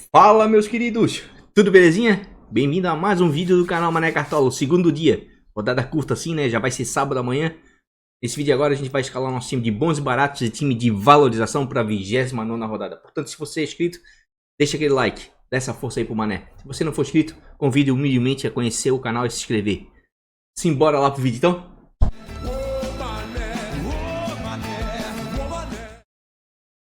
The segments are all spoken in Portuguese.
Fala, meus queridos, tudo belezinha? Bem-vindo a mais um vídeo do canal Mané Cartola, o segundo dia. Rodada curta assim, né? Já vai ser sábado amanhã. Nesse vídeo agora a gente vai escalar nosso time de bons e baratos e time de valorização para a 29ª rodada. Portanto, se você é inscrito, deixa aquele like, dá essa força aí pro Mané. Se você não for inscrito, convido humildemente a conhecer o canal e se inscrever. Simbora lá pro vídeo então?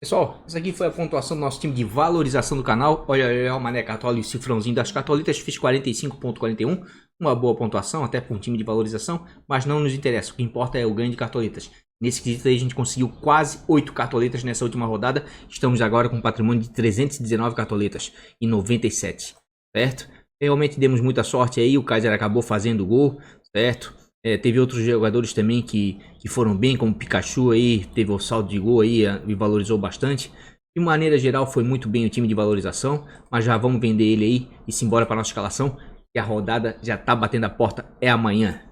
Pessoal, essa aqui foi a pontuação do nosso time de valorização do canal. Olha o Mané Cartola e o cifrãozinho das cartolitas. Fiz 45.41, uma boa pontuação até para um time de valorização, mas não nos interessa. O que importa é o ganho de cartolitas. Nesse quesito aí a gente conseguiu quase 8 cartolitas nessa última rodada. Estamos agora com um patrimônio de 319 cartolitas e 97, certo? Realmente demos muita sorte aí, o Kaiser acabou fazendo o gol, certo? Teve outros jogadores também que foram bem, como o Pikachu aí, teve o saldo de gol aí e valorizou bastante. De maneira geral foi muito bem o time de valorização, mas já vamos vender ele aí e simbora para nossa escalação, que a rodada já tá batendo a porta, é amanhã.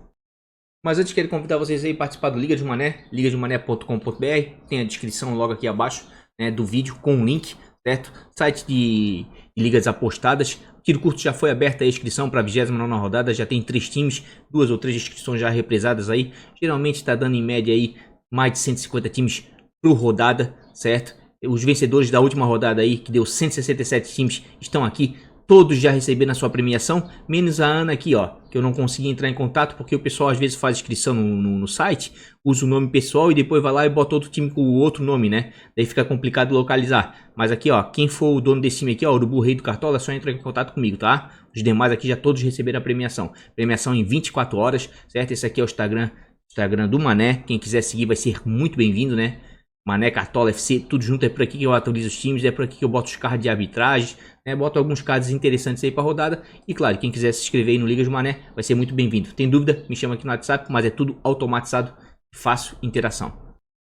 Mas antes quero convidar vocês aí a participar do Liga de Mané, ligademoné.com.br, tem a descrição logo aqui abaixo, né, do vídeo com o link, certo? Site de ligas apostadas. Tiro curto já foi aberta a inscrição para a 29ª rodada, já tem 3 times, 2 ou 3 inscrições já represadas aí. Geralmente está dando em média aí mais de 150 times por rodada, certo? Os vencedores da última rodada aí, que deu 167 times, estão aqui. Todos já receberam a sua premiação, menos a Ana aqui, ó, que eu não consegui entrar em contato porque o pessoal às vezes faz inscrição no site, usa o nome pessoal e depois vai lá e bota outro time com o outro nome, né? Daí fica complicado localizar. Mas aqui, ó, quem for o dono desse time aqui, ó, o Urubu Rei do Cartola, é só entrar em contato comigo, tá? Os demais aqui já todos receberam a premiação. Premiação em 24 horas, certo? Esse aqui é o Instagram do Mané. Quem quiser seguir vai ser muito bem-vindo, né? Mané Cartola FC, tudo junto, é por aqui que eu atualizo os times, é por aqui que eu boto os cards de arbitragem, né? Boto alguns cards interessantes aí pra rodada. E claro, quem quiser se inscrever aí no Liga de Mané vai ser muito bem-vindo. Tem dúvida? Me chama aqui no WhatsApp, mas é tudo automatizado e fácil interação.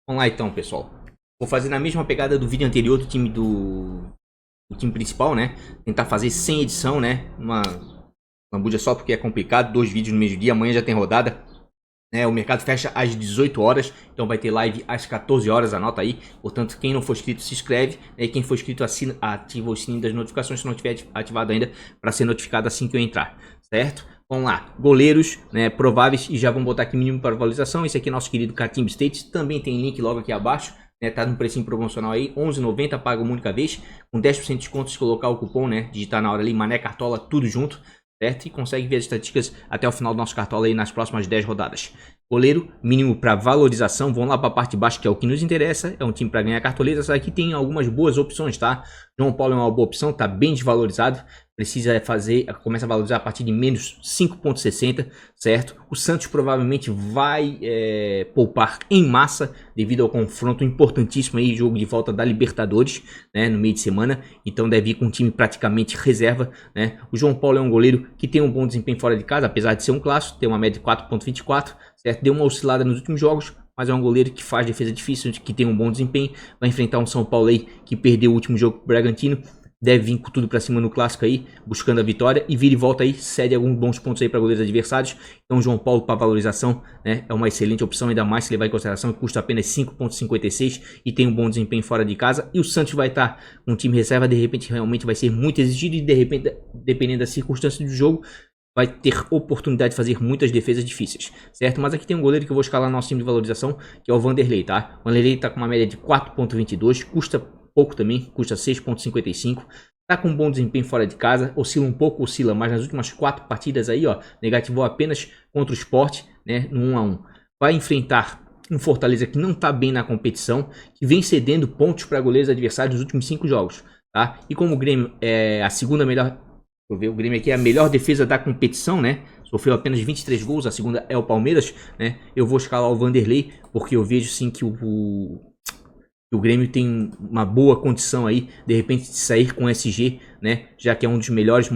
Vamos lá então, pessoal. Vou fazer na mesma pegada do vídeo anterior do time time principal, né? Tentar fazer sem edição, né? Uma buja só porque é complicado, 2 vídeos no mesmo dia, amanhã já tem rodada. O mercado fecha às 18 horas, então vai ter live às 14 horas, anota aí. Portanto, quem não for inscrito se inscreve, né? Quem for inscrito ativa o sininho das notificações se não tiver ativado ainda, para ser notificado assim que eu entrar, certo? Vamos lá, goleiros, né, prováveis, e já vamos botar aqui mínimo para valorização. Esse aqui é nosso querido Catimba States, também tem link logo aqui abaixo, né? Tá no precinho promocional aí, R$11,90, paga uma única vez, com 10% de desconto se colocar o cupom, né? Digitar na hora ali, Mané Cartola, tudo junto, certo? E consegue ver as estatísticas até o final do nosso cartola aí nas próximas 10 rodadas. Goleiro, mínimo para valorização. Vamos lá para a parte de baixo, que é o que nos interessa. É um time para ganhar cartoletas. Aqui tem algumas boas opções, tá? João Paulo é uma boa opção, tá bem desvalorizado. Precisa começa a valorizar a partir de menos 5,60, certo? O Santos provavelmente vai poupar em massa devido ao confronto importantíssimo aí, jogo de volta da Libertadores, né, no meio de semana. Então deve ir com um time praticamente reserva, né? O João Paulo é um goleiro que tem um bom desempenho fora de casa, apesar de ser um clássico, tem uma média de 4,24, certo? Deu uma oscilada nos últimos jogos, mas é um goleiro que faz defesa difícil, que tem um bom desempenho. Vai enfrentar um São Paulo aí que perdeu o último jogo pro Bragantino. Deve vir com tudo pra cima no clássico aí, buscando a vitória, e vira e volta aí, cede alguns bons pontos aí para goleiros adversários. Então João Paulo para valorização, né, é uma excelente opção, ainda mais se levar em consideração que custa apenas 5,56 e tem um bom desempenho fora de casa. E o Santos vai estar com um time reserva, de repente realmente vai ser muito exigido e de repente, dependendo das circunstâncias do jogo, vai ter oportunidade de fazer muitas defesas difíceis, certo? Mas aqui tem um goleiro que eu vou escalar no nosso time de valorização, que é o Vanderlei, tá? O Vanderlei tá com uma média de 4,22, custa pouco também, custa 6,55. Tá com um bom desempenho fora de casa, oscila um pouco, mas nas últimas 4 partidas aí, ó, negativou apenas contra o Sport, né, no 1 a 1. Vai enfrentar um Fortaleza que não tá bem na competição, que vem cedendo pontos para goleiros adversários nos últimos 5 jogos, tá? E como o Grêmio é a segunda melhor, deixa eu ver, o Grêmio aqui é a melhor defesa da competição, né? Sofreu apenas 23 gols, a segunda é o Palmeiras, né? Eu vou escalar o Vanderlei, porque eu vejo sim que o Grêmio tem uma boa condição aí, de repente, de sair com SG, né? Já que é um dos melhores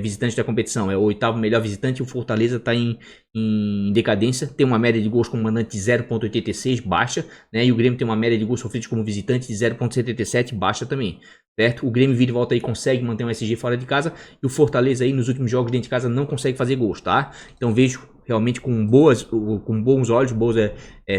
visitantes da competição. É o 8º melhor visitante e o Fortaleza está em decadência. Tem uma média de gols como mandante de 0,86, baixa, né? E o Grêmio tem uma média de gols sofridos como visitante de 0,77, baixa também, certo? O Grêmio vira e volta aí, consegue manter um SG fora de casa, e o Fortaleza aí nos últimos jogos dentro de casa não consegue fazer gols, tá? Então vejo realmente com bons olhos, boas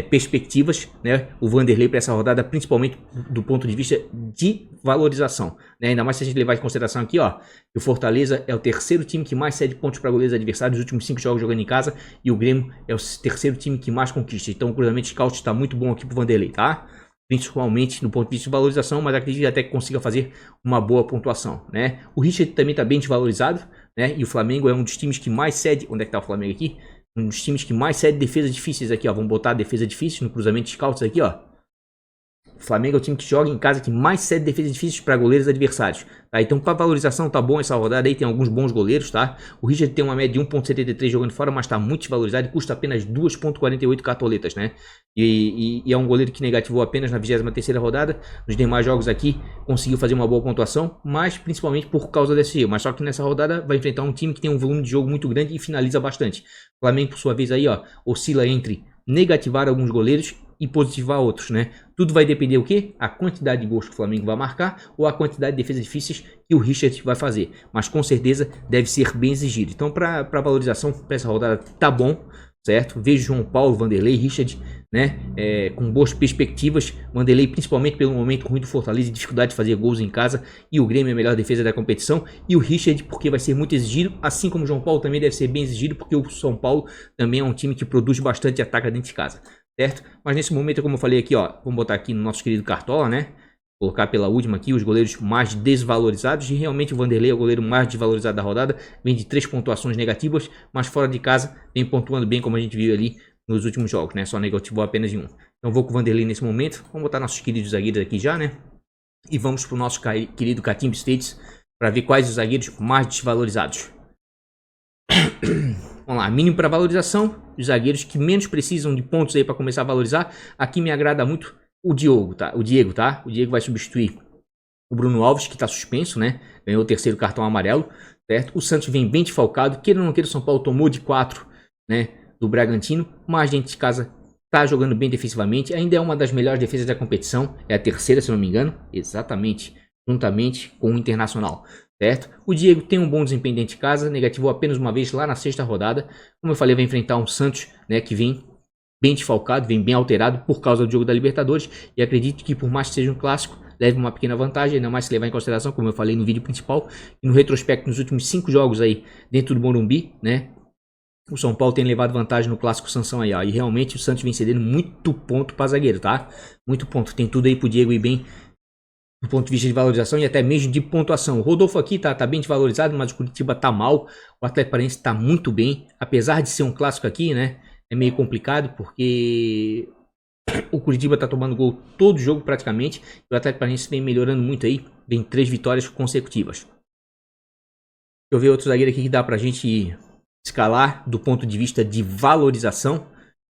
perspectivas, né, o Vanderlei para essa rodada, principalmente do ponto de vista de valorização, né? Ainda mais se a gente levar em consideração aqui, ó, que o Fortaleza é o terceiro time que mais cede pontos para goleiros adversários nos últimos 5 jogos jogando em casa, e o Grêmio é o terceiro time que mais conquista. Então o cruzamento scout está muito bom aqui pro Vanderlei, tá? Principalmente no ponto de vista de valorização, mas acredito até que consiga fazer uma boa pontuação, né? O Richard também está bem desvalorizado, né? E o Flamengo é um dos times que mais cede. Onde é que tá o Flamengo aqui? Um dos times que mais cede defesas difíceis aqui, ó. Vamos botar defesa difícil no cruzamento de scouts aqui, ó. O Flamengo é o time que joga em casa que mais cede defesas difíceis para goleiros adversários, tá? Então, para valorização, tá bom essa rodada aí, tem alguns bons goleiros, tá? O Richard tem uma média de 1.73 jogando fora, mas tá muito desvalorizado e custa apenas 2.48 cartoletas, né? E é um goleiro que negativou apenas na 23ª rodada. Nos demais jogos aqui, conseguiu fazer uma boa pontuação, mas principalmente por causa desse erro. Mas só que nessa rodada vai enfrentar um time que tem um volume de jogo muito grande e finaliza bastante. O Flamengo, por sua vez, aí, ó, oscila entre negativar alguns goleiros e positivar outros, né? Tudo vai depender o quê? A quantidade de gols que o Flamengo vai marcar ou a quantidade de defesas difíceis que o Richard vai fazer. Mas com certeza deve ser bem exigido. Então, para valorização, para essa rodada tá bom, certo? Vejo João Paulo, Vanderlei, Richard, né? Com boas perspectivas. Vanderlei, principalmente pelo momento ruim do Fortaleza e dificuldade de fazer gols em casa. E o Grêmio é a melhor defesa da competição. E o Richard, porque vai ser muito exigido. Assim como o João Paulo também deve ser bem exigido, porque o São Paulo também é um time que produz bastante e ataca dentro de casa. Certo? Mas nesse momento, como eu falei aqui, ó, vamos botar aqui no nosso querido Cartola, né? Colocar pela última aqui os goleiros mais desvalorizados. E realmente o Vanderlei é o goleiro mais desvalorizado da rodada. Vem de 3 pontuações negativas, mas fora de casa vem pontuando bem, como a gente viu ali nos últimos jogos, né? Só negativou apenas de 1. Então vou com o Vanderlei nesse momento. Vamos botar nossos queridos zagueiros aqui já, né? E vamos pro nosso querido Catimbo States para ver quais os zagueiros mais desvalorizados. Vamos lá, mínimo para valorização, os zagueiros que menos precisam de pontos aí para começar a valorizar. Aqui me agrada muito o Diego, tá? O Diego vai substituir o Bruno Alves, que está suspenso, né? Ganhou o 3º cartão amarelo, certo? O Santos vem bem desfalcado, queira ou não queira, o São Paulo tomou de 4, né? Do Bragantino, mas dentro de casa tá jogando bem defensivamente, ainda é uma das melhores defesas da competição, é a 3ª, se não me engano, exatamente, juntamente com o Internacional. Certo? O Diego tem um bom desempenho dentro de casa, negativou apenas uma vez lá na 6ª rodada. Como eu falei, vai enfrentar um Santos, né, que vem bem desfalcado, vem bem alterado por causa do jogo da Libertadores. E acredito que, por mais que seja um clássico, leve uma pequena vantagem, ainda mais se levar em consideração, como eu falei no vídeo principal, e no retrospecto nos últimos 5 jogos aí dentro do Morumbi, né? O São Paulo tem levado vantagem no clássico Sansão aí, ó. E realmente o Santos vem cedendo muito ponto para zagueiro, tá? Muito ponto. Tem tudo aí pro Diego ir bem do ponto de vista de valorização e até mesmo de pontuação. O Rodolfo aqui tá bem desvalorizado, mas o Curitiba tá mal. O Atlético Paranaense tá muito bem. Apesar de ser um clássico aqui, né? É meio complicado porque o Curitiba tá tomando gol todo jogo praticamente. E o Atlético Paranaense vem melhorando muito aí. Vem 3 vitórias consecutivas. Deixa eu ver outro zagueiro aqui que dá pra gente escalar do ponto de vista de valorização.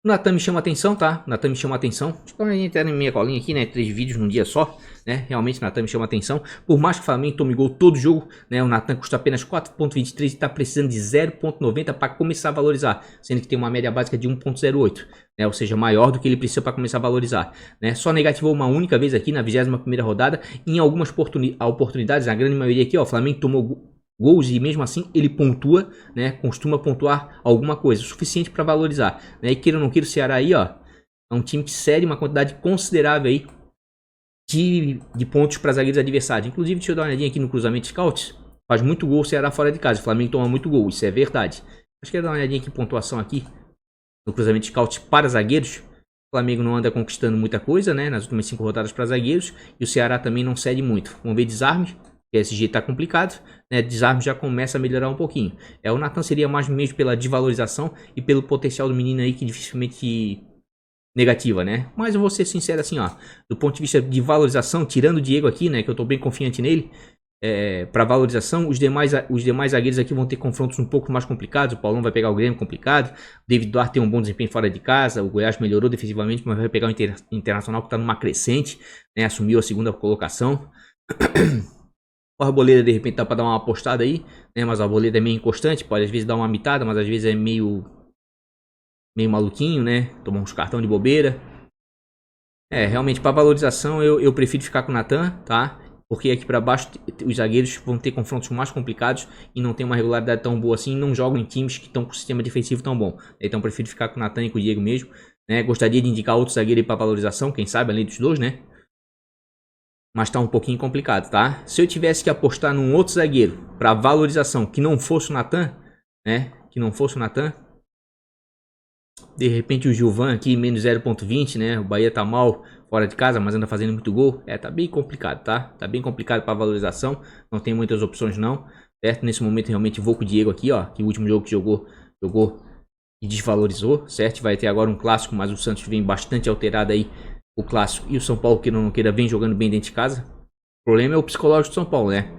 O Natan me chama atenção, tá? O Natan me chama atenção. Deixa eu entrar na minha colinha aqui, né? 3 vídeos num dia só, né? Realmente o Natan me chama atenção. Por mais que o Flamengo tome gol todo jogo, né? O Natan custa apenas 4.23 e tá precisando de 0.90 para começar a valorizar. Sendo que tem uma média básica de 1.08, né? Ou seja, maior do que ele precisa para começar a valorizar, né? Só negativou uma única vez aqui na 21ª rodada. Em algumas oportunidades, na grande maioria aqui, ó, o Flamengo tomou gols e mesmo assim ele pontua, né? Costuma pontuar alguma coisa, o suficiente para valorizar, né? E queira ou não queira, o Ceará aí, ó, é um time que cede uma quantidade considerável aí de pontos para zagueiros adversários. Inclusive, deixa eu dar uma olhadinha aqui no cruzamento scouts. Faz muito gol o Ceará fora de casa, o Flamengo toma muito gol, isso é verdade. Acho que eu dar uma olhadinha aqui em pontuação aqui no cruzamento scouts para zagueiros. O Flamengo não anda conquistando muita coisa, né? Nas últimas 5 rodadas para zagueiros, e o Ceará também não cede muito. Vamos ver desarme. PSG tá complicado, né? Desarme já começa a melhorar um pouquinho. O Natan seria mais mesmo pela desvalorização e pelo potencial do menino aí que dificilmente negativa, né? Mas eu vou ser sincero assim, ó, do ponto de vista de valorização, tirando o Diego aqui, né, que eu tô bem confiante nele, para valorização, os demais zagueiros aqui vão ter confrontos um pouco mais complicados. O Paulão vai pegar o Grêmio complicado, o David Duarte tem um bom desempenho fora de casa, o Goiás melhorou defensivamente, mas vai pegar o Internacional que tá numa crescente, né, assumiu a 2ª colocação. O Arboleda de repente dá pra dar uma apostada aí, né? Mas o Arboleda é meio inconstante, pode às vezes dar uma mitada, mas às vezes é meio maluquinho, né? Tomar uns cartão de bobeira. Realmente para valorização eu prefiro ficar com o Natan, tá? Porque aqui para baixo os zagueiros vão ter confrontos mais complicados e não tem uma regularidade tão boa assim, não jogam em times que estão com sistema defensivo tão bom. Então prefiro ficar com o Nathan e com o Diego mesmo, né? Gostaria de indicar outro zagueiro aí para valorização, quem sabe, além dos dois, né? Mas tá um pouquinho complicado, tá? Se eu tivesse que apostar num outro zagueiro para valorização que não fosse o Nathan, né? Que não fosse o Nathan, de repente o Gilvan aqui, menos 0.20, né? O Bahia tá mal fora de casa, mas anda fazendo muito gol. Tá bem complicado, tá? Tá bem complicado para valorização. Não tem muitas opções não, certo? Nesse momento realmente vou com o Diego aqui, ó. Que o último jogo que jogou e desvalorizou, certo? Vai ter agora um clássico, mas o Santos vem bastante alterado aí. O clássico e o São Paulo, que não queira, vem jogando bem dentro de casa. O problema é o psicológico do São Paulo, né?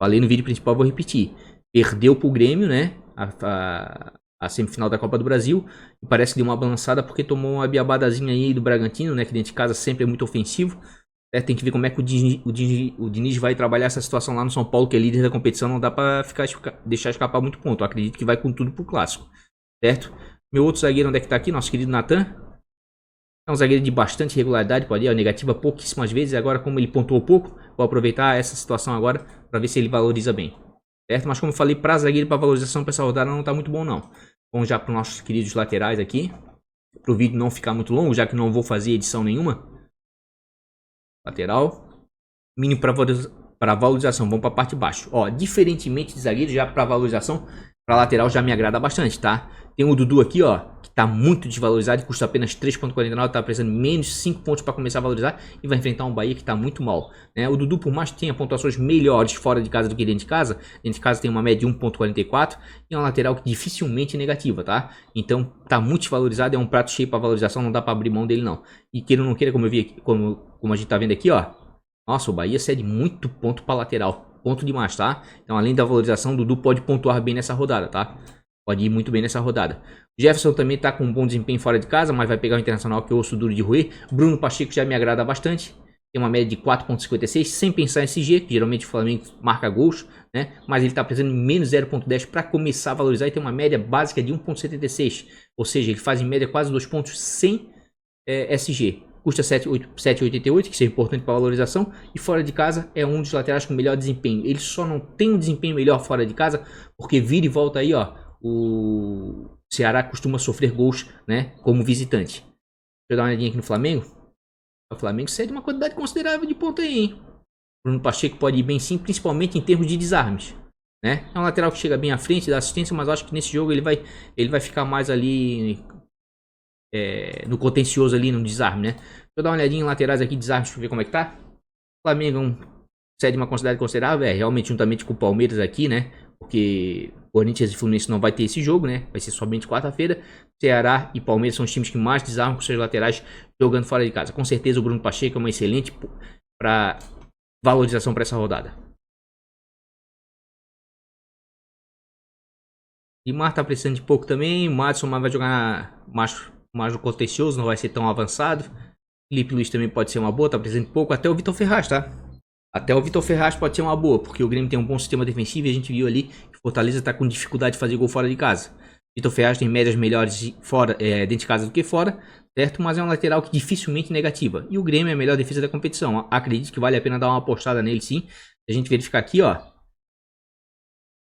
Falei no vídeo principal, vou repetir. Perdeu pro Grêmio, né? A semifinal da Copa do Brasil. E parece que deu uma balançada porque tomou uma biabadazinha aí do Bragantino, né? Que dentro de casa sempre é muito ofensivo. Tem que ver como é que o Diniz vai trabalhar essa situação lá no São Paulo, que é líder da competição. Não dá pra deixar escapar muito ponto. Eu acredito que vai com tudo pro clássico, certo? Meu outro zagueiro, onde é que tá aqui? Nosso querido Nathan. É um zagueiro de bastante regularidade, pode ir, negativa pouquíssimas vezes. Agora, como ele pontuou pouco, vou aproveitar essa situação agora para ver se ele valoriza bem, certo? Mas como eu falei, para zagueiro, para valorização, para essa rodada não está muito bom não. Vamos já para os nossos queridos laterais aqui, para o vídeo não ficar muito longo, já que não vou fazer edição nenhuma. Lateral, mínimo para valorização, vamos para a parte de baixo. Ó, diferentemente de zagueiro, já para valorização, para lateral já me agrada bastante, tá? Tem o Dudu aqui, ó, que tá muito desvalorizado, custa apenas 3.49, tá precisando menos 5 pontos para começar a valorizar e vai enfrentar um Bahia que tá muito mal, né? O Dudu, por mais que tenha pontuações melhores fora de casa do que dentro de casa tem uma média de 1.44 e é uma lateral que dificilmente é negativa, tá? Então tá muito desvalorizado, é um prato cheio para valorização, não dá para abrir mão dele não. E queira ou não queira, como eu vi aqui, como a gente tá vendo aqui, ó, nossa, o Bahia cede muito ponto para lateral, ponto demais, tá? Então além da valorização, o Dudu pode pontuar bem nessa rodada, tá? Pode ir muito bem nessa rodada. O Jefferson também está com um bom desempenho fora de casa, mas vai pegar o Internacional, que é o osso duro de roer. Bruno Pacheco já me agrada bastante. Tem uma média de 4.56, sem pensar em SG, que geralmente o Flamengo marca gols, né? Mas ele está precisando de menos 0.10 para começar a valorizar e tem uma média básica de 1.76. Ou seja, ele faz em média quase 2 pontos sem SG. Custa 7,88, que isso é importante para valorização. E fora de casa é um dos laterais com melhor desempenho. Ele só não tem um desempenho melhor fora de casa, porque vira e volta aí, ó. O Ceará costuma sofrer gols, né, como visitante. Deixa eu dar uma olhadinha aqui no Flamengo. O Flamengo cede uma quantidade considerável de ponto aí, hein? Bruno Pacheco pode ir bem sim, principalmente em termos de desarmes, né? É um lateral que chega bem à frente, dá assistência, mas acho que nesse jogo ele vai ficar mais ali no contencioso ali, no desarme, né? Deixa eu dar uma olhadinha em laterais aqui, desarmes, pra ver como é que tá. O Flamengo cede uma quantidade considerável, realmente juntamente com o Palmeiras aqui, né? Porque Corinthians e Fluminense não vai ter esse jogo, né? Vai ser somente quarta-feira. Ceará e Palmeiras são os times que mais desarmam com seus laterais jogando fora de casa. Com certeza o Bruno Pacheco é uma excelente para valorização para essa rodada. E Mar tá precisando de pouco também. O Madison vai jogar mais no contencioso, não vai ser tão avançado. Felipe Luiz também pode ser uma boa, tá precisando de pouco. Até o Vitor Ferraz, tá? Até o Vitor Ferraz pode ser uma boa, porque o Grêmio tem um bom sistema defensivo e a gente viu ali que o Fortaleza está com dificuldade de fazer gol fora de casa. Vitor Ferraz tem médias melhores fora, dentro de casa do que fora, certo? Mas é um lateral que dificilmente negativa. E o Grêmio é a melhor defesa da competição. Acredito que vale a pena dar uma apostada nele sim. A gente verificar aqui, ó.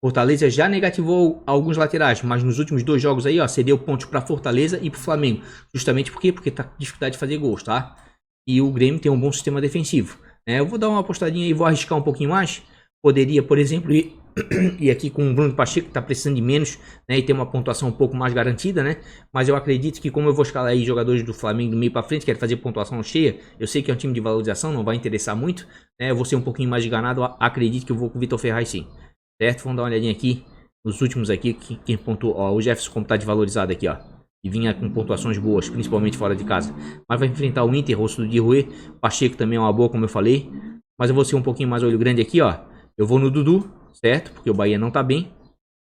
Fortaleza já negativou alguns laterais, mas nos últimos 2 jogos aí, ó, cedeu pontos para Fortaleza e para o Flamengo. Justamente por quê? Porque tá com dificuldade de fazer gols, tá? E o Grêmio tem um bom sistema defensivo. Eu vou dar uma apostadinha e vou arriscar um pouquinho mais. Poderia, por exemplo, ir aqui com o Bruno Pacheco, que está precisando de menos, né, e ter uma pontuação um pouco mais garantida, né? Mas eu acredito que como eu vou escalar aí jogadores do Flamengo do meio para frente, quero fazer pontuação cheia, eu sei que é um time de valorização, não vai interessar muito, né? Eu vou ser um pouquinho mais enganado, acredito que eu vou com o Vitor Ferraz sim, certo? Vamos dar uma olhadinha aqui, nos últimos aqui, quem pontuou, ó, o Jefferson como está desvalorizado aqui, ó. E vinha com pontuações boas, principalmente fora de casa. Mas vai enfrentar o Inter, rosto de Rui. Pacheco também é uma boa, como eu falei. Mas eu vou ser um pouquinho mais olho grande aqui, ó. Eu vou no Dudu, certo? Porque o Bahia não tá bem.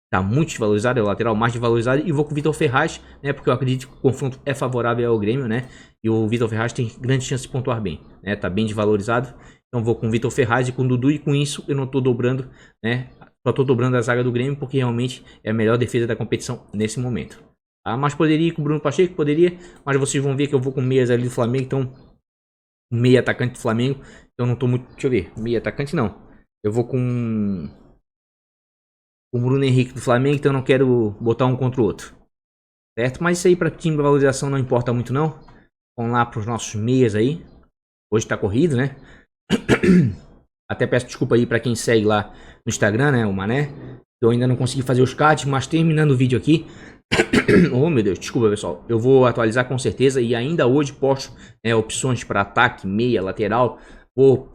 Tá muito desvalorizado, é o lateral mais desvalorizado. E vou com o Vitor Ferraz, né? Porque eu acredito que o confronto é favorável ao Grêmio, né? E o Vitor Ferraz tem grande chance de pontuar bem, né? Tá bem desvalorizado. Então vou com o Vitor Ferraz e com o Dudu. E com isso eu não tô dobrando, né? Só tô dobrando a zaga do Grêmio porque realmente é a melhor defesa da competição nesse momento. Mas poderia ir com o Bruno Pacheco, poderia, mas vocês vão ver que eu vou com meias ali do Flamengo, então meio atacante do Flamengo. Então não tô muito... Deixa eu ver. Meio atacante não. Eu vou com o Bruno Henrique do Flamengo, então eu não quero botar um contra o outro. Certo? Mas isso aí para time de valorização não importa muito não. Vamos lá para os nossos meias aí. Hoje tá corrido, né? Até peço desculpa aí para quem segue lá no Instagram, né? O Mané. Eu ainda não consegui fazer os cards, mas terminando o vídeo aqui... Oh meu Deus, desculpa pessoal. Eu vou atualizar com certeza e ainda hoje posto opções para ataque, meia, lateral. Vou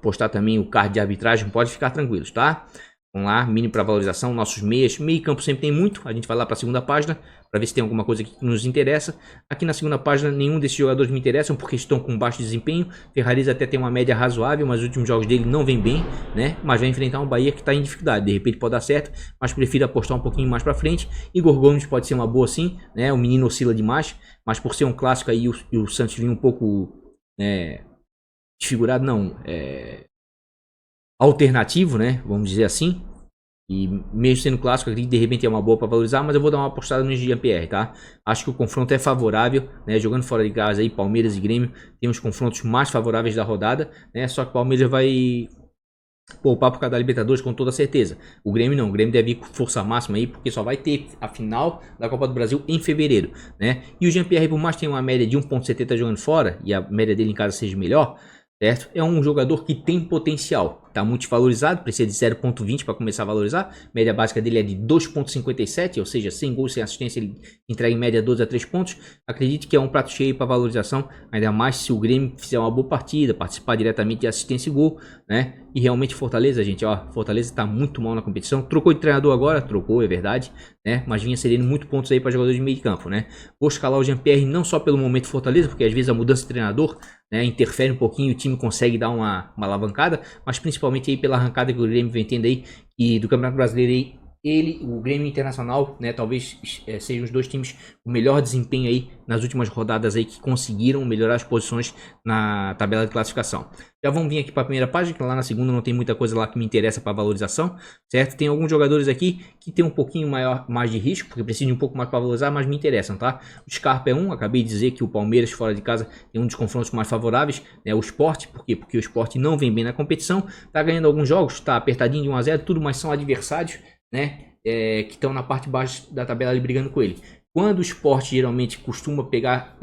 postar também o card de arbitragem, pode ficar tranquilos, tá? Vamos lá, mínimo para valorização, nossos meias. Meio campo sempre tem muito, a gente vai lá para a segunda página para ver se tem alguma coisa aqui que nos interessa. Aqui na segunda página nenhum desses jogadores me interessam porque estão com baixo desempenho. Ferraris até tem uma média razoável, mas os últimos jogos dele não vem bem, né? Mas vai enfrentar um Bahia que está em dificuldade, de repente pode dar certo, mas prefiro apostar um pouquinho mais para frente. Igor Gomes pode ser uma boa sim, né? O menino oscila demais, mas por ser um clássico aí o Santos vinha um pouco desfigurado, não, alternativo, né? Vamos dizer assim. E mesmo sendo clássico, acredito que de repente é uma boa para valorizar, mas eu vou dar uma apostada no Jean-Pierre, tá? Acho que o confronto é favorável, né? Jogando fora de casa aí, Palmeiras e Grêmio, tem os confrontos mais favoráveis da rodada, né? Só que o Palmeiras vai poupar por causa da Libertadores com toda certeza. O Grêmio não, o Grêmio deve ir com força máxima aí, porque só vai ter a final da Copa do Brasil em fevereiro, né? E o Jean-Pierre, por mais que tenha uma média de 1.70 jogando fora, e a média dele em casa seja melhor, certo? É um jogador que tem potencial. Está muito valorizado, precisa de 0.20 para começar a valorizar. A média básica dele é de 2.57, ou seja, sem gols, sem assistência, ele entrega em média 12 a 3 pontos. Acredito que é um prato cheio para valorização, ainda mais se o Grêmio fizer uma boa partida, participar diretamente de assistência e gol, né? E realmente Fortaleza, gente, ó, Fortaleza está muito mal na competição. Trocou de treinador agora, trocou, é verdade, né? Mas vinha cedendo muito pontos aí para jogadores de meio de campo, né? Vou escalar o Jean-Pierre não só pelo momento Fortaleza, porque às vezes a mudança de treinador, né, interfere um pouquinho, o time consegue dar uma alavancada, mas principalmente aí pela arrancada que o Grêmio vem tendo aí, e do Campeonato Brasileiro aí, o Grêmio Internacional, né, talvez sejam os dois times com melhor desempenho aí nas últimas rodadas aí que conseguiram melhorar as posições na tabela de classificação. Já vamos vir aqui para a primeira página, que lá na segunda não tem muita coisa lá que me interessa para valorização, certo? Tem alguns jogadores aqui que tem um pouquinho mais de risco, porque precisam de um pouco mais para valorizar, mas me interessam, tá? O Scarpa é um, acabei de dizer que o Palmeiras fora de casa tem um dos confrontos mais favoráveis, né? O Sport, por quê? Porque o Sport não vem bem na competição, tá ganhando alguns jogos, tá apertadinho de 1 a 0, tudo, mas são adversários, né? Que estão na parte de baixo da tabela ali brigando com ele. Quando o Sport geralmente costuma pegar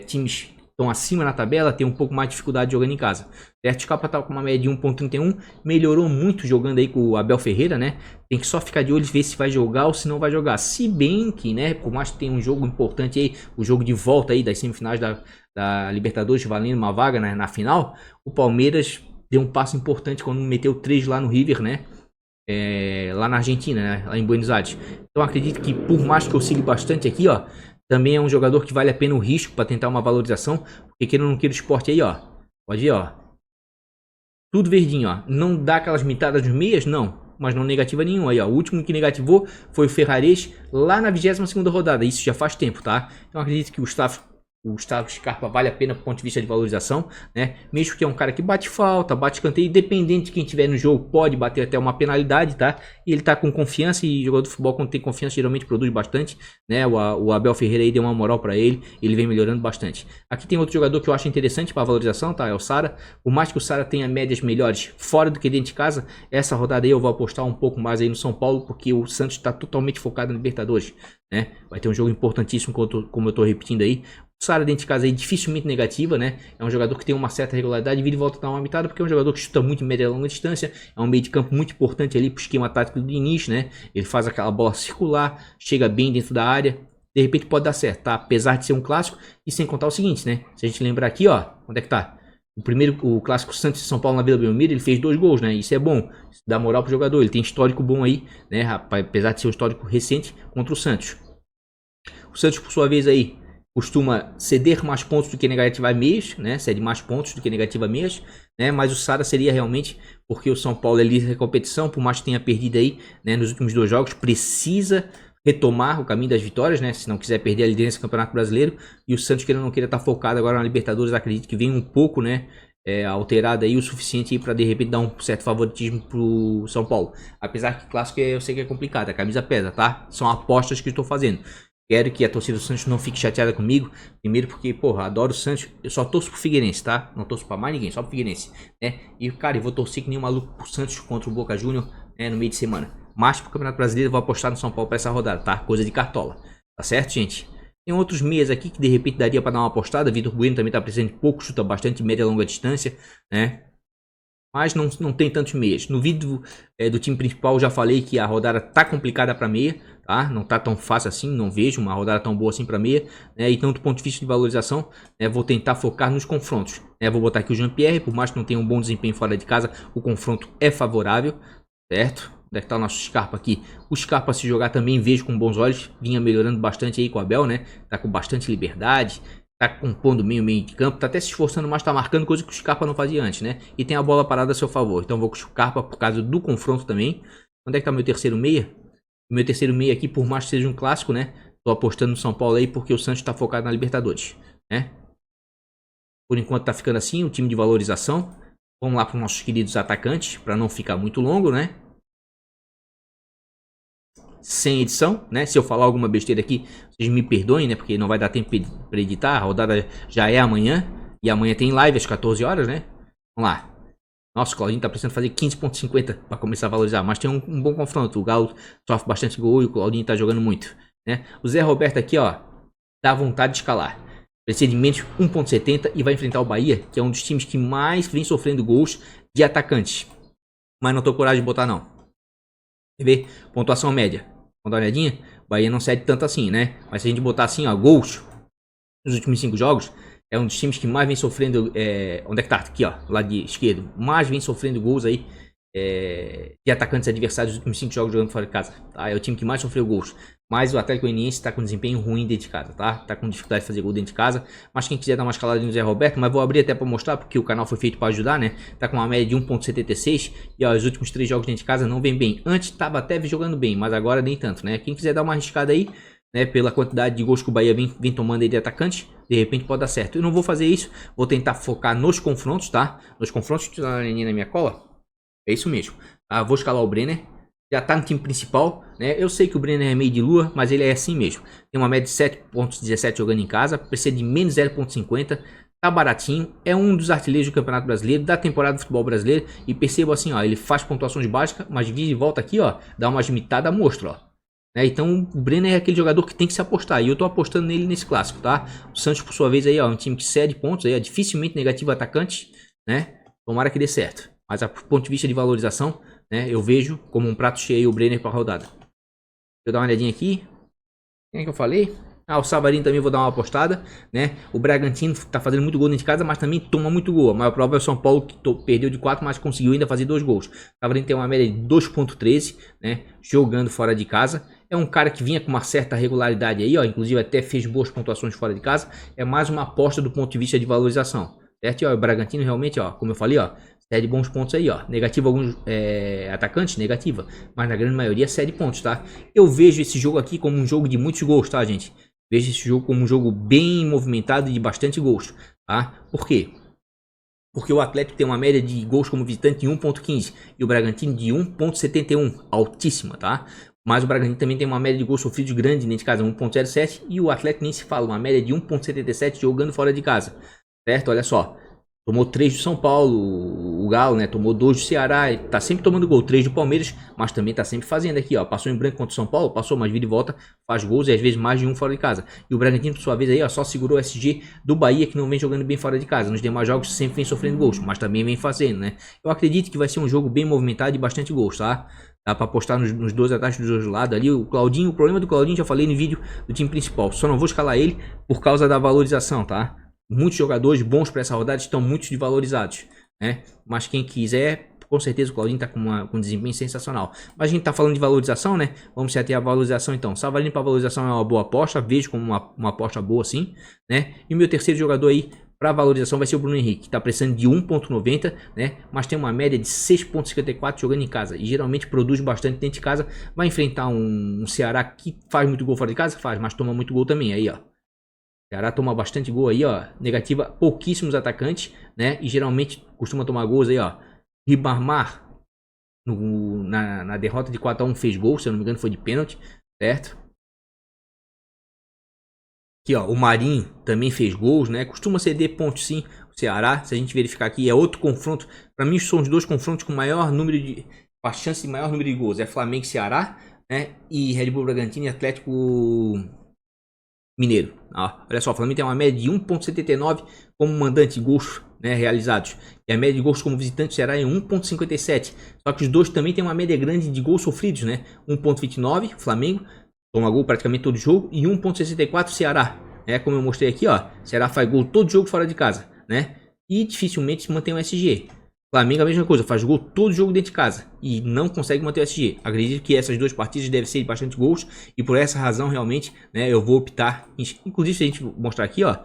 times que estão acima na tabela, tem um pouco mais de dificuldade jogando em casa. Certo? O Scarpa tá com uma média de 1.31, melhorou muito jogando aí com o Abel Ferreira, né? Tem que só ficar de olho e ver se vai jogar ou se não vai jogar. Se bem que, né, por mais que tenha um jogo importante aí, o jogo de volta aí das semifinais da Libertadores, valendo uma vaga, né, na final, o Palmeiras deu um passo importante quando meteu 3 lá no River, né? Lá na Argentina, né? Lá em Buenos Aires. Então acredito que por mais que oscile bastante aqui, ó, também é um jogador que vale a pena o risco para tentar uma valorização, porque queira ou não queira o Sport aí, ó, pode ir, ó, tudo verdinho, ó, não dá aquelas mitadas nos meias, não, mas não negativa nenhuma aí, ó, o último que negativou foi o Ferraris lá na 22ª rodada, isso já faz tempo, tá? Então acredito que o Gustavo Scarpa vale a pena do ponto de vista de valorização, né? Mesmo que é um cara que bate falta, bate escanteio, dependente de quem tiver no jogo, pode bater até uma penalidade, tá? E ele tá com confiança, e jogador de futebol quando tem confiança geralmente produz bastante, né? O Abel Ferreira aí deu uma moral pra ele vem melhorando bastante. Aqui tem outro jogador que eu acho interessante para valorização, tá? É o Sara. Por mais que o Sara tenha médias melhores fora do que dentro de casa, essa rodada aí eu vou apostar um pouco mais aí no São Paulo, porque o Santos tá totalmente focado na Libertadores, né? Vai ter um jogo importantíssimo, como eu tô repetindo aí. Sara dentro de casa aí dificilmente negativa, né? É um jogador que tem uma certa regularidade, vira e volta a dar uma mitada, porque é um jogador que chuta muito em média e longa distância, é um meio de campo muito importante ali pro esquema tático do Diniz, né? Ele faz aquela bola circular, chega bem dentro da área, de repente pode dar certo, tá? Apesar de ser um clássico, e sem contar o seguinte, né? Se a gente lembrar aqui, ó, onde é que tá? O clássico Santos e São Paulo na Vila Belmiro, ele fez 2 gols, né? Isso é bom, isso dá moral pro jogador, ele tem histórico bom aí, né, rapaz? Apesar de ser um histórico recente contra o Santos. O Santos, por sua vez aí, costuma ceder mais pontos do que negativa meias, né? Cede mais pontos do que negativa meias, né? Mas o Sara seria realmente porque o São Paulo é líder da competição, por mais que tenha perdido aí, né, nos últimos 2 jogos, precisa retomar o caminho das vitórias, né? Se não quiser perder a liderança do Campeonato Brasileiro. E o Santos, querendo ou não queira, estar focado agora na Libertadores, acredito que vem um pouco, né, alterado aí o suficiente para de repente dar um certo favoritismo pro São Paulo. Apesar que clássico eu sei que é complicado, a camisa pesa, tá? São apostas que estou fazendo. Quero que a torcida do Santos não fique chateada comigo. Primeiro porque, porra, adoro o Santos. Eu só torço pro Figueirense, tá? Não torço pra mais ninguém, só pro Figueirense, né? E, cara, eu vou torcer que nem um maluco pro Santos contra o Boca Júnior, né, no meio de semana. Mas pro Campeonato Brasileiro eu vou apostar no São Paulo pra essa rodada, tá? Coisa de cartola. Tá certo, gente? Tem outros meias aqui que de repente daria pra dar uma apostada. Vitor Bueno também tá precisando de pouco, chuta bastante média e longa distância, né? Mas não tem tantos meias. No vídeo do time principal eu já falei que a rodada tá complicada para meia, tá? Não tá tão fácil assim, não vejo uma rodada tão boa assim para meia, né? Então do ponto de vista de valorização, né, vou tentar focar nos confrontos, né? Vou botar aqui o Jean-Pierre, por mais que não tenha um bom desempenho fora de casa, o confronto é favorável, certo? Onde é que tá o nosso Scarpa aqui? O Scarpa se jogar também vejo com bons olhos, vinha melhorando bastante aí com o Abel, né? Tá com bastante liberdade, tá compondo meio de campo, tá até se esforçando mais, tá marcando coisa que o Scarpa não fazia antes, né? E tem a bola parada a seu favor. Então vou com o Scarpa por causa do confronto também. Onde é que tá meu terceiro meia? Meu terceiro meia aqui, por mais que seja um clássico, né? Tô apostando no São Paulo aí porque o Santos tá focado na Libertadores, né? Por enquanto tá ficando assim, o time de valorização. Vamos lá para os nossos queridos atacantes, para não ficar muito longo, né? Sem edição, né? Se eu falar alguma besteira aqui, vocês me perdoem, né? Porque não vai dar tempo para editar. A rodada já é amanhã. E amanhã tem live às 14 horas, né? Vamos lá. Nossa, o Claudinho tá precisando fazer 15,50 para começar a valorizar. Mas tem um bom confronto. O Galo sofre bastante gol e o Claudinho tá jogando muito, né? O Zé Roberto aqui, ó, dá vontade de escalar. Precisa de menos 1,70 e vai enfrentar o Bahia, que é um dos times que mais vem sofrendo gols de atacantes. Mas não tô com coragem de botar, não. Quer ver? Pontuação média. Vamos dar uma olhadinha? O Bahia não cede tanto assim, né? Mas se a gente botar assim, ó, gols nos últimos 5 jogos, é um dos times que mais vem sofrendo. Onde é que tá? Aqui, ó, lado de esquerdo. Mais vem sofrendo gols aí de atacantes adversários nos últimos 5 jogos jogando fora de casa. Tá? É o time que mais sofreu gols. Mas o Atlético Goianiense está com desempenho ruim dentro de casa, tá? Tá com dificuldade de fazer gol dentro de casa. Mas quem quiser dar uma escalada no Zé Roberto, mas vou abrir até para mostrar, porque o canal foi feito para ajudar, né? Tá com uma média de 1,76 e ó, os últimos 3 jogos dentro de casa não vem bem. Antes tava até jogando bem, mas agora nem tanto, né? Quem quiser dar uma arriscada aí, né, pela quantidade de gols que o Bahia vem tomando aí de atacante, de repente pode dar certo. Eu não vou fazer isso, vou tentar focar nos confrontos, tá? Nos confrontos, deixa eu dar uma olhadinha na minha cola. É isso mesmo. Vou escalar o Brenner. Já tá no time principal, né? Eu sei que o Brenner é meio de lua, mas ele é assim mesmo. Tem uma média de 7,17 jogando em casa, precisa de menos 0,50. Tá baratinho, é um dos artilheiros do Campeonato Brasileiro, da temporada do futebol brasileiro. E perceba assim, ó, ele faz pontuações básicas, mas vira e volta aqui, ó, dá uma limitada a monstro, ó. Né? Então o Brenner é aquele jogador que tem que se apostar, e eu tô apostando nele nesse clássico, tá? O Santos, por sua vez, aí, ó, um time que cede pontos, aí, ó, dificilmente negativo atacante, né? Tomara que dê certo. Mas a ponto de vista de valorização, né, eu vejo como um prato cheio o Brenner para a rodada. Deixa eu dar uma olhadinha aqui. Quem é que eu falei? O Savarino também vou dar uma apostada, né? O Bragantino tá fazendo muito gol dentro de casa, mas também toma muito gol. A maior prova é o São Paulo, que perdeu de 4, mas conseguiu ainda fazer 2 gols. O Savarino tem uma média de 2,13, né? Jogando fora de casa. É um cara que vinha com uma certa regularidade aí, ó. Inclusive até fez boas pontuações fora de casa. É mais uma aposta do ponto de vista de valorização. Certo? E, ó, o Bragantino realmente, ó, como eu falei, ó, cede bons pontos aí, ó. Negativo alguns atacantes, negativa. Mas na grande maioria cede pontos, tá? Eu vejo esse jogo aqui como um jogo de muitos gols, tá, gente? Vejo esse jogo como um jogo bem movimentado e de bastante gols, tá? Por quê? Porque o Atlético tem uma média de gols como visitante de 1,15 e o Bragantino de 1,71, altíssima, tá? Mas o Bragantino também tem uma média de gols sofridos grande dentro de casa, 1,07, e o Atlético nem se fala, uma média de 1,77 jogando fora de casa, certo? Olha só. Tomou 3 do São Paulo, o Galo, né? Tomou 2 do Ceará, tá sempre tomando gol. 3 do Palmeiras, mas também tá sempre fazendo aqui, ó. Passou em branco contra o São Paulo, passou, mas vira e volta, faz gols e às vezes mais de um fora de casa. E o Bragantino, por sua vez, aí, ó, só segurou o SG do Bahia, que não vem jogando bem fora de casa. Nos demais jogos sempre vem sofrendo gols, mas também vem fazendo, né? Eu acredito que vai ser um jogo bem movimentado e bastante gols, tá? Dá pra apostar nos dois ataques dos dois lados ali. O Claudinho, o problema do Claudinho, já falei no vídeo do time principal. Só não vou escalar ele por causa da valorização, tá? Muitos jogadores bons para essa rodada estão muito desvalorizados, né? Mas quem quiser, com certeza o Claudinho está com um desempenho sensacional. Mas a gente está falando de valorização, né? Vamos se ater à valorização então. Savarino para valorização é uma boa aposta, vejo como uma aposta boa sim, né? E o meu terceiro jogador aí para valorização vai ser o Bruno Henrique, que está precisando de 1,90, né? Mas tem uma média de 6,54 jogando em casa e geralmente produz bastante dentro de casa. Vai enfrentar um Ceará que faz muito gol fora de casa, faz, mas toma muito gol também aí, ó. Ceará toma bastante gol aí, ó. Negativa, pouquíssimos atacantes, né? E geralmente costuma tomar gols aí, ó. Ribamar, na derrota de 4-1 fez gol, se eu não me engano foi de pênalti, certo? Aqui, ó, o Marinho também fez gols, né? Costuma ceder pontos sim, o Ceará. Se a gente verificar aqui, é outro confronto. Para mim, são os dois confrontos com maior número de... com a chance de maior número de gols. É Flamengo e Ceará, né? E Red Bull Bragantino e Atlético Mineiro. Ó, olha só, o Flamengo tem uma média de 1,79 como mandante de gols, né, realizados. E a média de gols como visitante do Ceará é 1,57. Só que os dois também têm uma média grande de gols sofridos, né? 1,29, Flamengo toma gol praticamente todo jogo, e 1,64 Ceará. É como eu mostrei aqui, ó. Ceará faz gol todo jogo fora de casa, né? E dificilmente mantém o SG. Flamengo a mesma coisa, faz gol todo jogo dentro de casa e não consegue manter o SG. Acredito que essas duas partidas devem ser bastante gols e por essa razão realmente, né, eu vou optar. Inclusive se a gente mostrar aqui, ó,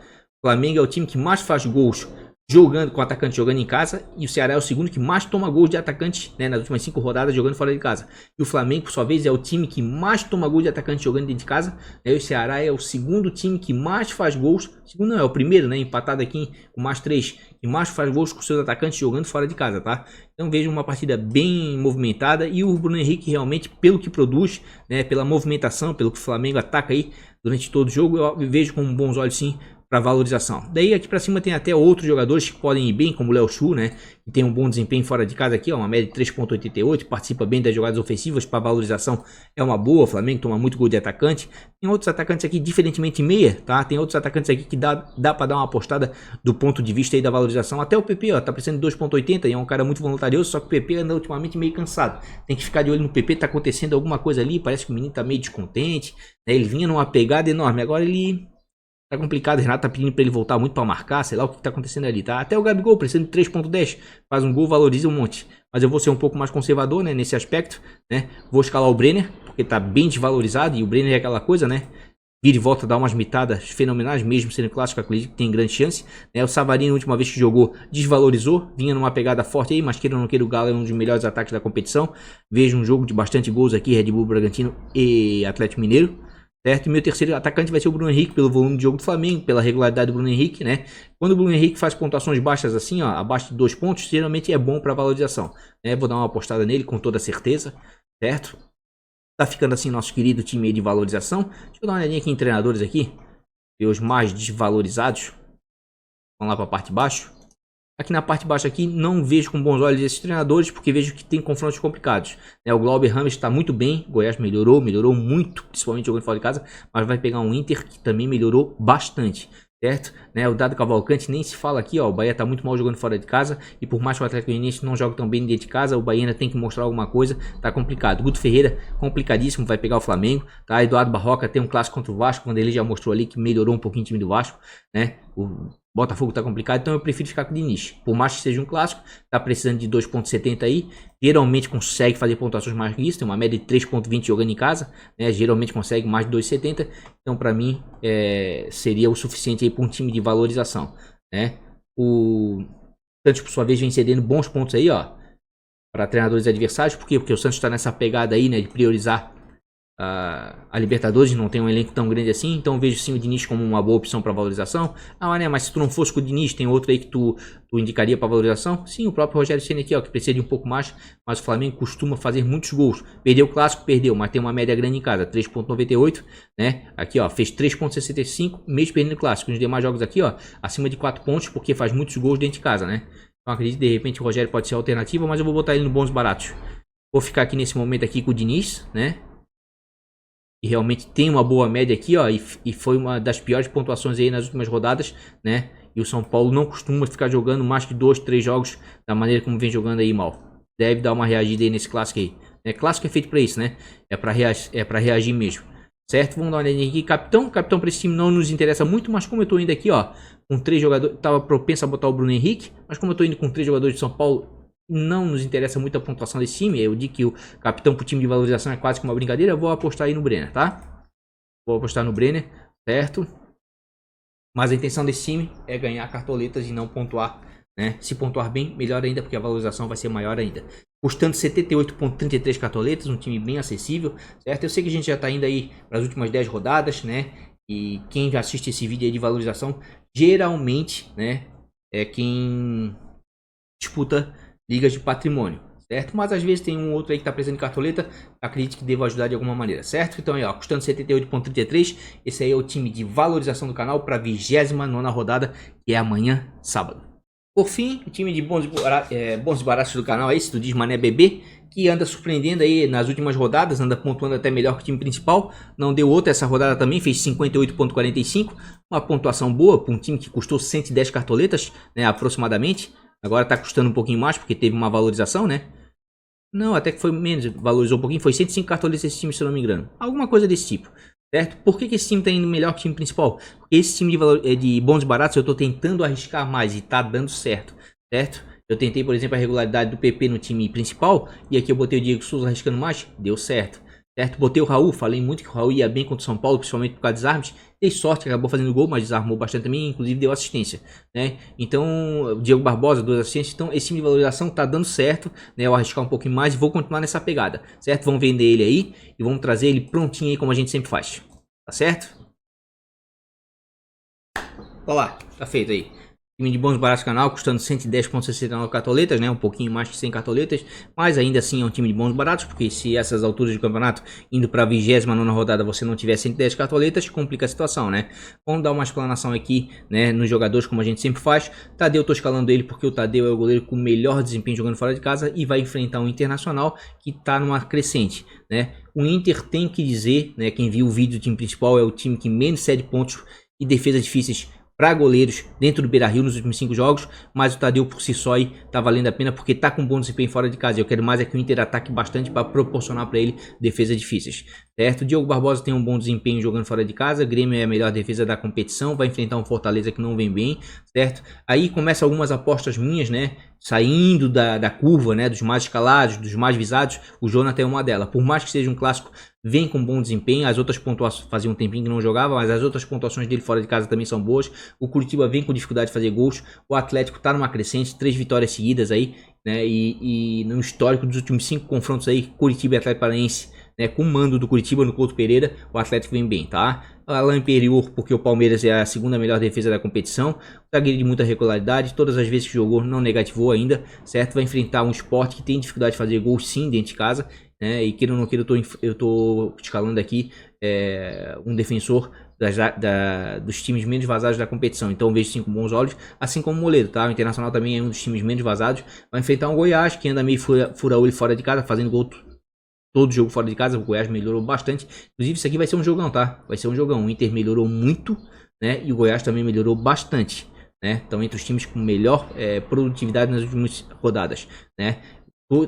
Flamengo é o time que mais faz gols jogando com atacante jogando em casa, e o Ceará é o segundo que mais toma gols de atacante, né, nas últimas 5 rodadas jogando fora de casa. E o Flamengo, por sua vez, é o time que mais toma gols de atacante jogando dentro de casa, né, e o Ceará é o segundo time que mais faz gols, segundo não, é o primeiro, né, empatado aqui com mais 3, que mais faz gols com seus atacantes jogando fora de casa, tá? Então vejo uma partida bem movimentada, e o Bruno Henrique realmente, pelo que produz, né, pela movimentação, pelo que o Flamengo ataca aí durante todo o jogo, eu vejo com bons olhos sim para valorização. Daí aqui para cima tem até outros jogadores que podem ir bem, como o Léo Chu, né, que tem um bom desempenho fora de casa aqui, ó, uma média de 3,88, participa bem das jogadas ofensivas, para valorização é uma boa. O Flamengo toma muito gol de atacante. Tem outros atacantes aqui, diferentemente meia, tá? Tem outros atacantes aqui que dá para dar uma apostada do ponto de vista aí da valorização. Até o PP, ó, tá precisando de 2,80 e é um cara muito voluntarioso, só que o PP anda ultimamente meio cansado. Tem que ficar de olho no PP, tá acontecendo alguma coisa ali, parece que o menino tá meio descontente, né? Ele vinha numa pegada enorme, agora ele tá complicado. O Renato tá pedindo pra ele voltar muito pra marcar, sei lá o que tá acontecendo ali, tá? Até o Gabigol, precisando de 3,10, faz um gol, valoriza um monte. Mas eu vou ser um pouco mais conservador, né, nesse aspecto, né? Vou escalar o Brenner, porque tá bem desvalorizado, e o Brenner é aquela coisa, né? Vira e volta, dá umas mitadas fenomenais, mesmo sendo clássico, acredito que tem grande chance, né? O Savarino, na última vez que jogou, desvalorizou, vinha numa pegada forte aí, mas queira ou não queira, o Galo é um dos melhores ataques da competição. Vejo um jogo de bastante gols aqui, Red Bull Bragantino e Atlético Mineiro. Certo? E meu terceiro atacante vai ser o Bruno Henrique, pelo volume de jogo do Flamengo, pela regularidade do Bruno Henrique, né? Quando o Bruno Henrique faz pontuações baixas assim, ó, abaixo de 2 pontos, geralmente é bom para valorização, né? Vou dar uma apostada nele com toda certeza, certo? Tá ficando assim nosso querido time aí de valorização. Deixa eu dar uma olhadinha aqui em treinadores aqui, ver os mais desvalorizados. Vamos lá para a parte de baixo. Aqui na parte de baixo aqui não vejo com bons olhos esses treinadores, porque vejo que tem confrontos complicados, né? O Glauber Ramos está muito bem, Goiás melhorou muito, principalmente jogando fora de casa, mas vai pegar um Inter que também melhorou bastante, certo? Né? O Dado Cavalcante nem se fala aqui, ó, o Bahia está muito mal jogando fora de casa, e por mais que o Atlético Goianiense não jogue tão bem dentro de casa, o Bahia ainda tem que mostrar alguma coisa, tá complicado. Guto Ferreira, complicadíssimo, vai pegar o Flamengo, tá? Eduardo Barroca tem um clássico contra o Vasco, quando ele já mostrou ali que melhorou um pouquinho o time do Vasco, né? O Botafogo tá complicado, então eu prefiro ficar com o Diniz. Por mais que seja um clássico, tá precisando de 2,70 aí. Geralmente consegue fazer pontuações mais que isso, tem uma média de 3,20 jogando em casa, né? Geralmente consegue mais de 2,70. Então para mim seria o suficiente aí para um time de valorização, né? O Santos, por sua vez, vem cedendo bons pontos aí, ó, para treinadores adversários. Por quê? Porque o Santos está nessa pegada aí, né, de priorizar a Libertadores, não tem um elenco tão grande assim, então vejo sim o Diniz como uma boa opção para valorização. Ah, né, mas se tu não fosse com o Diniz, tem outro aí que tu indicaria para valorização? Sim, o próprio Rogério Ceni aqui, ó, que precisa de um pouco mais, mas o Flamengo costuma fazer muitos gols. Perdeu o clássico, perdeu, mas tem uma média grande em casa, 3,98, né? Aqui, ó, fez 3,65, mesmo perdendo o clássico. Nos demais jogos aqui, ó, acima de 4 pontos, porque faz muitos gols dentro de casa, né? Então acredito que de repente o Rogério pode ser a alternativa, mas eu vou botar ele no bons baratos. Vou ficar aqui nesse momento aqui com o Diniz, né? E realmente tem uma boa média aqui, ó, e foi uma das piores pontuações aí nas últimas rodadas, né? E o São Paulo não costuma ficar jogando mais que 2, 3 jogos da maneira como vem jogando aí mal. Deve dar uma reagida aí nesse clássico aí. Clássico é feito pra isso, né? É pra reagir mesmo. Certo? Vamos dar uma olhadinha aqui. Capitão pra esse time não nos interessa muito, mas como eu tô indo aqui, ó, com 3 jogadores, tava propenso a botar o Bruno Henrique, mas como eu tô indo com 3 jogadores de São Paulo, não nos interessa muito a pontuação desse time. Eu digo que o capitão pro time de valorização é quase que uma brincadeira. Eu vou apostar aí no Brenner, tá? Vou apostar no Brenner, certo? Mas a intenção desse time é ganhar cartoletas e não pontuar, né? Se pontuar bem, melhor ainda, porque a valorização vai ser maior ainda. Custando 78,33 cartoletas, um time bem acessível, certo? Eu sei que a gente já tá indo aí para as últimas 10 rodadas, né? E quem já assiste esse vídeo aí de valorização, geralmente, né, é quem disputa ligas de patrimônio, certo? Mas às vezes tem um outro aí que tá precisando de cartoleta, acredito que deva ajudar de alguma maneira, certo? Então aí, ó, custando 78,33, esse aí é o time de valorização do canal para a 29ª rodada, que é amanhã, sábado. Por fim, o time de bons e baratos do canal, esse do Mané Bebê, que anda surpreendendo aí nas últimas rodadas, anda pontuando até melhor que o time principal. Não deu outra essa rodada também, fez 58,45, uma pontuação boa para um time que custou 110 cartoletas, né, aproximadamente. Agora está custando um pouquinho mais porque teve uma valorização, né? Não, até que foi menos, valorizou um pouquinho, foi 105 cartoletas esse time, se eu não me engano. Alguma coisa desse tipo. Certo? Por que esse time está indo melhor que o time principal? Porque esse time de bons e baratos eu estou tentando arriscar mais e está dando certo, certo? Eu tentei, por exemplo, a regularidade do PP no time principal e aqui eu botei o Diego Souza arriscando mais, deu certo, certo? Botei o Raul, falei muito que o Raul ia bem contra o São Paulo, principalmente por causa dos desarmes. Dei sorte, acabou fazendo gol, mas desarmou bastante também, inclusive deu assistência, né? Então, o Diego Barbosa, 2 assistências. Então, esse time de valorização tá dando certo, né? Eu vou arriscar um pouquinho mais e vou continuar nessa pegada, certo? Vamos vender ele aí e vamos trazer ele prontinho aí, como a gente sempre faz, tá certo? Olha lá, tá feito aí. Time de bons e baratos canal, custando 110,69 cartoletas, né? Um pouquinho mais que 100 cartoletas, mas ainda assim é um time de bons e baratos, porque se essas alturas do campeonato, indo para a 29ª rodada, você não tiver 110 cartoletas, complica a situação, né? Vamos dar uma explanação aqui, né? Nos jogadores, como a gente sempre faz. Tadeu, tô escalando ele porque o Tadeu é o goleiro com melhor desempenho jogando fora de casa e vai enfrentar um Internacional que tá numa crescente, né? O Inter tem que dizer, né? Quem viu o vídeo do time principal é o time que menos cede pontos e defesas difíceis para goleiros dentro do Beira-Rio nos últimos 5 jogos, mas o Tadeu por si só aí tá valendo a pena porque tá com bom desempenho fora de casa. Eu quero mais é que o Inter ataque bastante para proporcionar para ele defesas difíceis, certo? O Diogo Barbosa tem um bom desempenho jogando fora de casa, o Grêmio é a melhor defesa da competição, vai enfrentar um Fortaleza que não vem bem, certo? Aí começa algumas apostas minhas, né? Saindo da curva, né? Dos mais escalados, dos mais visados, o Jonathan é uma delas. Por mais que seja um clássico, vem com bom desempenho. As outras pontuações, fazia um tempinho que não jogava, mas as outras pontuações dele fora de casa também são boas. O Curitiba vem com dificuldade de fazer gols. O Atlético tá numa crescente, 3 vitórias seguidas aí, né? E no histórico dos últimos 5 confrontos aí, Curitiba e Atlético Paranaense, né? Com o mando do Curitiba no Couto Pereira, o Atlético vem bem, tá? Alain Imperior, porque o Palmeiras é a segunda melhor defesa da competição. Zagueiro de muita regularidade, todas as vezes que jogou não negativou ainda, certo? Vai enfrentar um Sport que tem dificuldade de fazer gols sim dentro de casa, né? E queira ou não queira, eu tô escalando aqui um defensor dos times menos vazados da competição. Então vejo sim com bons olhos, assim como o Moledo, tá? O Internacional também é um dos times menos vazados. Vai enfrentar um Goiás que anda meio fura-olho fora de casa, fazendo gol todo jogo fora de casa. O Goiás melhorou bastante. Inclusive isso aqui vai ser um jogão, tá? Vai ser um jogão. O Inter melhorou muito, né? E o Goiás também melhorou bastante, né? Então entre os times com melhor produtividade nas últimas rodadas, né?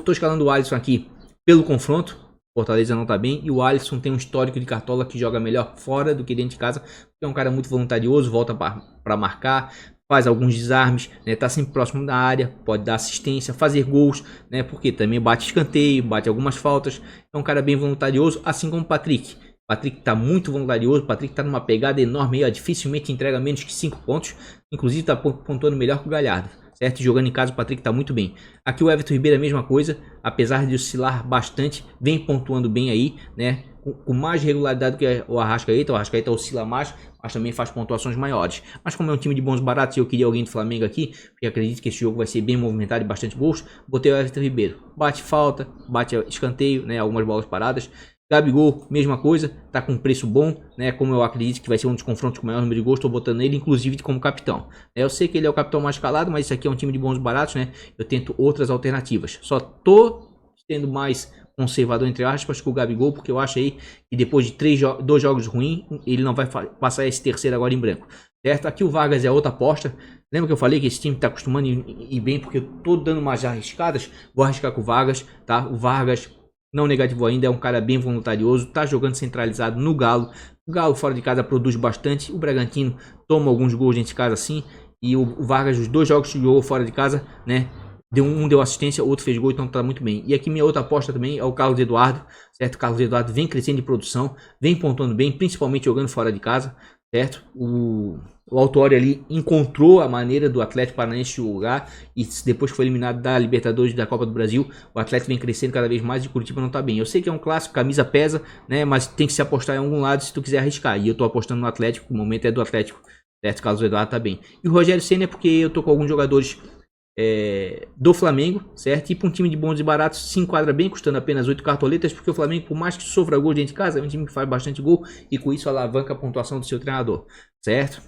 Tô escalando o Alisson aqui pelo confronto. Fortaleza não tá bem. E o Alisson tem um histórico de cartola que joga melhor fora do que dentro de casa. É um cara muito voluntarioso, volta para marcar, faz alguns desarmes, né? Tá sempre próximo da área, pode dar assistência, fazer gols, né? Porque também bate escanteio, bate algumas faltas. É um cara bem voluntarioso, assim como o Patrick. Patrick tá muito voluntarioso, Patrick tá numa pegada enorme aí, ó, dificilmente entrega menos que 5 pontos. Inclusive tá pontuando melhor que o Galhardo, certo? Jogando em casa o Patrick tá muito bem. Aqui o Everton Ribeiro é a mesma coisa, apesar de oscilar bastante, vem pontuando bem aí, né? Com mais regularidade do que o Arrascaeta oscila mais, mas também faz pontuações maiores. Mas como é um time de bons baratos e eu queria alguém do Flamengo aqui, porque acredito que esse jogo vai ser bem movimentado e bastante gols, botei o Everton Ribeiro. Bate falta, bate escanteio, né? Algumas bolas paradas. Gabigol, mesma coisa, tá com um preço bom, né? Como eu acredito que vai ser um dos confrontos com o maior número de gols, tô botando ele, inclusive, como capitão. Eu sei que ele é o capitão mais calado, mas isso aqui é um time de bons baratos, né? Eu tento outras alternativas. Só tô sendo mais conservador, entre aspas, com o Gabigol, porque eu acho aí que depois de 2 jogos ruins, ele não vai passar esse terceiro agora em branco, certo? Aqui o Vargas é outra aposta. Lembra que eu falei que esse time tá acostumando a ir bem, porque eu tô dando umas arriscadas? Vou arriscar com o Vargas, tá? O Vargas não negativo ainda, é um cara bem voluntarioso, tá jogando centralizado no Galo. O Galo fora de casa produz bastante, o Bragantino toma alguns gols dentro de casa assim, e o Vargas, os 2 jogos que jogou fora de casa, né, deu assistência, outro fez gol, então tá muito bem. E aqui minha outra aposta também é o Carlos Eduardo, certo? O Carlos Eduardo vem crescendo de produção, vem pontuando bem, principalmente jogando fora de casa, certo? O Autori ali encontrou a maneira do Atlético Paranaense jogar e depois que foi eliminado da Libertadores da Copa do Brasil, o Atlético vem crescendo cada vez mais e o Curitiba não tá bem. Eu sei que é um clássico, camisa pesa, né? Mas tem que se apostar em algum lado se tu quiser arriscar. E eu tô apostando no Atlético, o momento é do Atlético, certo? Carlos Eduardo tá bem. E o Rogério Ceni é porque eu tô com alguns jogadores do Flamengo, certo? E para um time de bons e baratos se enquadra bem, custando apenas 8 cartoletas, porque o Flamengo, por mais que sofra gol dentro de casa, é um time que faz bastante gol e com isso alavanca a pontuação do seu treinador, certo?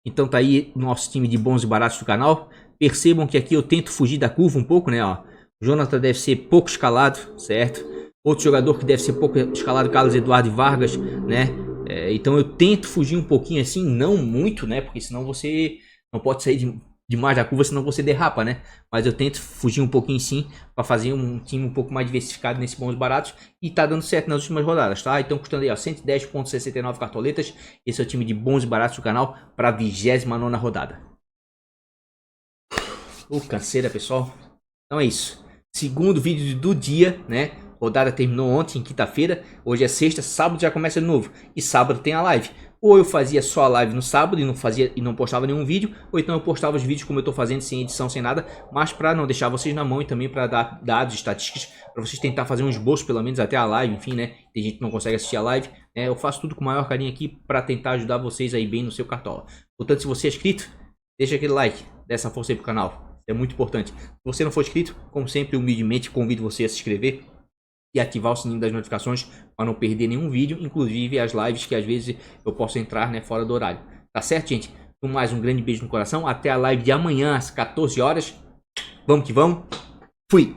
Então tá aí nosso time de bons e baratos do canal. Percebam que aqui eu tento fugir da curva um pouco, né? Ó, o Jonathan deve ser pouco escalado, certo? Outro jogador que deve ser pouco escalado, Carlos Eduardo Vargas, né? Então eu tento fugir um pouquinho assim, não muito, né? Porque senão você não pode sair demais da curva, senão você derrapa, né? Mas eu tento fugir um pouquinho sim, para fazer um time um pouco mais diversificado nesse bons e baratos. E tá dando certo nas últimas rodadas, tá? Então custando aí, ó, 110,69 cartoletas. Esse é o time de bons e baratos do canal para a 29ª rodada. Canseira, pessoal. Então é isso. Segundo vídeo do dia, né? Rodada terminou ontem, quinta-feira. Hoje é sexta, sábado já começa de novo. E sábado tem a live. Ou eu fazia só a live no sábado e não postava nenhum vídeo, ou então eu postava os vídeos como eu tô fazendo, sem edição, sem nada, mas para não deixar vocês na mão e também para dar dados, estatísticas, para vocês tentar fazer um esboço pelo menos até a live, enfim, né? Tem gente que não consegue assistir a live, né? Eu faço tudo com o maior carinho aqui para tentar ajudar vocês aí bem no seu cartola. Portanto, se você é inscrito, deixa aquele like, dá essa força aí pro canal. É muito importante. Se você não for inscrito, como sempre, humildemente convido você a se inscrever e ativar o sininho das notificações para não perder nenhum vídeo, inclusive as lives que às vezes eu posso entrar, né, fora do horário. Tá certo, gente? Então, mais um grande beijo no coração. Até a live de amanhã às 14 horas. Vamos que vamos. Fui!